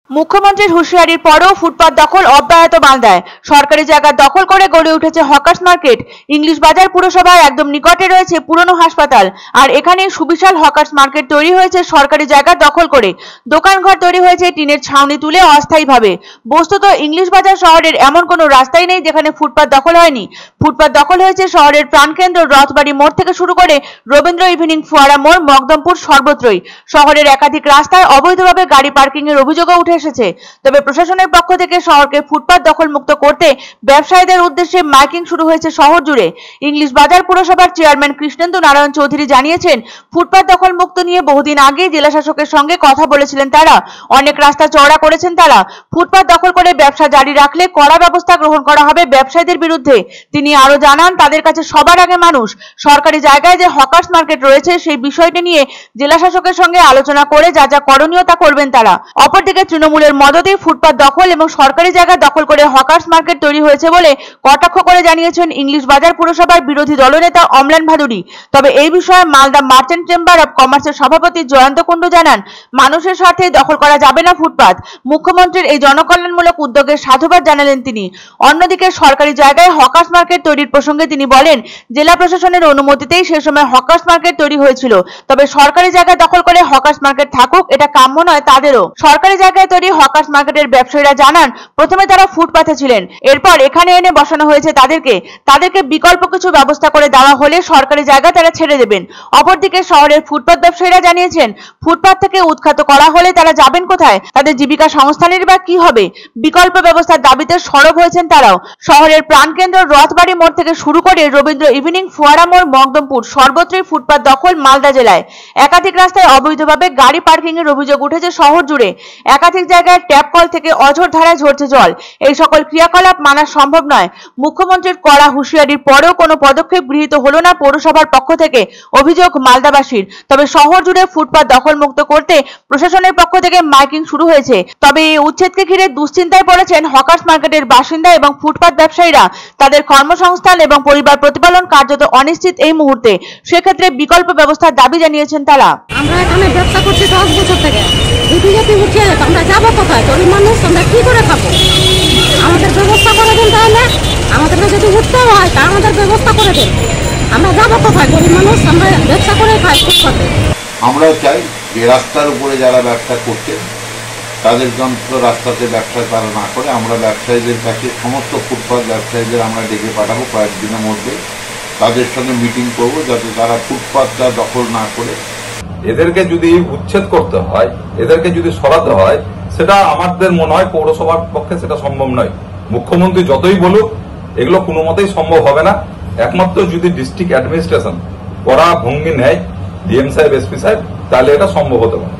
মুখ্যমন্ত্রীর হুঁশিয়ারির পরেও ফুটপাত দখল অব্যাহত মালদায়। সরকারি জায়গা দখল করে গড়ে উঠেছে হকার্স মার্কেট। ইংলিশ বাজার পুরসভার একদম নিকটে রয়েছে পুরনো হাসপাতাল, আর এখানে সুবিশাল হকার্স মার্কেট তৈরি হয়েছে সরকারি জায়গা দখল করে। দোকানঘর তৈরি হয়েছে টিনের ছাউনি তুলে অস্থায়ীভাবে। বস্তুত ইংলিশ বাজার শহরের এমন কোনো রাস্তাই নেই যেখানে ফুটপাত দখল হয়নি। ফুটপাত দখল হয়েছে শহরের প্রাণকেন্দ্র রথবাড়ি মোড় থেকে শুরু করে রবীন্দ্র ইভিনিং ফোয়ারা মোড়, মকদমপুর সর্বত্রই। শহরের একাধিক রাস্তায় অবৈধভাবে গাড়ি পার্কিং এর অভিযোগও উঠে এসেছে। তবে প্রশাসনের পক্ষ থেকে শহরকে ফুটপাত দখল মুক্ত করতে ব্যবসায়ীদের উদ্দেশ্যে মাইকিং শুরু হয়েছে শহর জুড়ে। ইংলিশ বাজার পুরসভার চেয়ারম্যান কৃষ্ণেন্দু নারায়ণ চৌধুরী জানিয়েছেন, ফুটপাত দখল মুক্ত নিয়ে বহুদিন আগে জেলা শাসকের সঙ্গে কথা বলেছিলেন তারা। অনেক রাস্তা চওড়া করেছেন তারা। ফুটপাত দখল করে ব্যবসা জারি রাখলে কড়া ব্যবস্থা গ্রহণ করা হবে ব্যবসায়ীদের বিরুদ্ধে। তিনি আরো জানান, তাদের কাছে সবার আগে মানুষ। সরকারি জায়গায় যে হকার্স মার্কেট রয়েছে সেই বিষয়টি নিয়ে জেলা শাসকের সঙ্গে আলোচনা করে যা যা করণীয় তা করবেন তারা। অপরদিকে তৃণমূলের মদতে ফুটপাত দখল এবং সরকারি জায়গা দখল করে হকার্স মার্কেট তৈরি হয়েছে বলে কটাক্ষ করে জানিয়েছেন ইংলিশ বাজার পুরসভার বিরোধী দলনেতা অম্লান ভাদুড়ী। তবে এই বিষয়ে মালদা মার্চেন্ট চেম্বার অব কমার্সের সভাপতি জয়ন্ত কুণ্ডু জানান, মানুষের স্বার্থে দখল করা যাবে না ফুটপাত। মুখ্যমন্ত্রীর এই জনকল্যাণমূলক উদ্যোগের সাধুবাদ জানালেন তিনি। অন্যদিকে সরকারি জায়গায় হকার্স মার্কেট তৈরির প্রসঙ্গে তিনি বলেন, জেলা প্রশাসনের অনুমতিতেই সে সময় হকার্স মার্কেট তৈরি হয়েছিল। তবে সরকারি জায়গা দখল করে হকার্স মার্কেট থাকুক, এটা কাম্য নয় তাদেরও। সরকারি জায়গায় তৈরি হকার্স মার্কেটের ব্যবসায়ীরা জানান, প্রথমে তারা ফুটপাতে ছিলেন, এরপর এখানে এনে বসানো হয়েছে তাদেরকে বিকল্প কিছু ব্যবস্থা করে দেওয়া হলে সরকারি জায়গা তারা ছেড়ে দেবেন। অপরদিকে শহরের ফুটপাত ব্যবসায়ীরা জানিয়েছেন, ফুটপাত থেকে উৎখাত করা হলে তারা যাবেন কোথায়, তাদের জীবিকা সংস্থানের বা কি হবে? বিকল্প ব্যবস্থার দাবিতে সরব হয়েছেন তারাও। শহরের প্রাণকেন্দ্র রথবাড়ি মোড় থেকে শুরু করে রবীন্দ্র ইভিনিং ফোয়ারা মোড়, মকদমপুর সর্বত্রই ফুটপাত দখল মালদা জেলায়। একাধিক রাস্তায় অবৈধভাবে গাড়ি পার্কিং এর অভিযোগ উঠেছে শহর জুড়ে। একাধিক জায়গায় ট্যাপ কল থেকে অঝোর ধারায় ঝরছে জল। এই সকল ক্রিয়াকলাপ মানা সম্ভব নয়। মুখ্যমন্ত্রীর কড়া হুঁশিয়ারির পরেও কোনো পদক্ষেপ গৃহীত হলো না পৌরসভার পক্ষ থেকে, অভিযোগ মালদাবাসীর। তবে শহর জুড়ে ফুটপাত দখল মুক্ত করতে প্রশাসনের পক্ষ থেকে মাইকিং শুরু হয়েছে। তবে এই উচ্ছেদকে ঘিরে দুশ্চিন্তায় পড়েছেন হকার্স মার্কেটের বাসিন্দা এবং ফুটপাত ব্যবসায়ীরা। তাদের কর্মসংস্থান এবং পরিবার প্রতিপালন কার্যত অনিশ্চিত এই মুহূর্তে। সেক্ষেত্রে বিকল্প ব্যবস্থার দাবি জানিয়েছেন তারা। আমরা এখানে ব্যবসা করছি 10 বছর থেকে। বিজেপি উঠে আমরা যাবো কোথায়? গরিব মানুষ আমরা কি করে খাবো? আমাদের ব্যবস্থা করে দিন, তাহলে আমাদেরকে যদি উঠতে হয় তা আমাদের ব্যবস্থা করে দিন। আমরা যাবো কোথায়? গরিব মানুষ আমরা ব্যবসা করে খাই ফুটপাতে। আমরা চাই যে রাস্তার উপরে যারা ব্যবসা করছেন তাদের যন্ত্র রাস্তাতে ব্যবসা তারা না করে আমরা ব্যবসায়ীদের কাছে সমস্ত ফুটপাত ব্যবসায়ীদের আমরা ডেকে পাঠাবো কয়েকদিনের মধ্যে। তাদের সঙ্গে মিটিং করব যাতে তারা ফুটপাতটা দখল না করে। এদেরকে যদি উচ্ছেদ করতে হয়, এদেরকে যদি সরাতে হয়, সেটা আমাদের মনে হয় পৌরসভার পক্ষে সেটা সম্ভব নয়। মুখ্যমন্ত্রী যতই বলুক এগুলো কোনো মতেই সম্ভব হবে না। একমাত্র যদি ডিস্ট্রিক্ট অ্যাডমিনিস্ট্রেশন কড়া ভঙ্গি নেয়, ডিএম সাহেব, এসপি সাহেব, তাহলে এটা সম্ভব হতে পারে।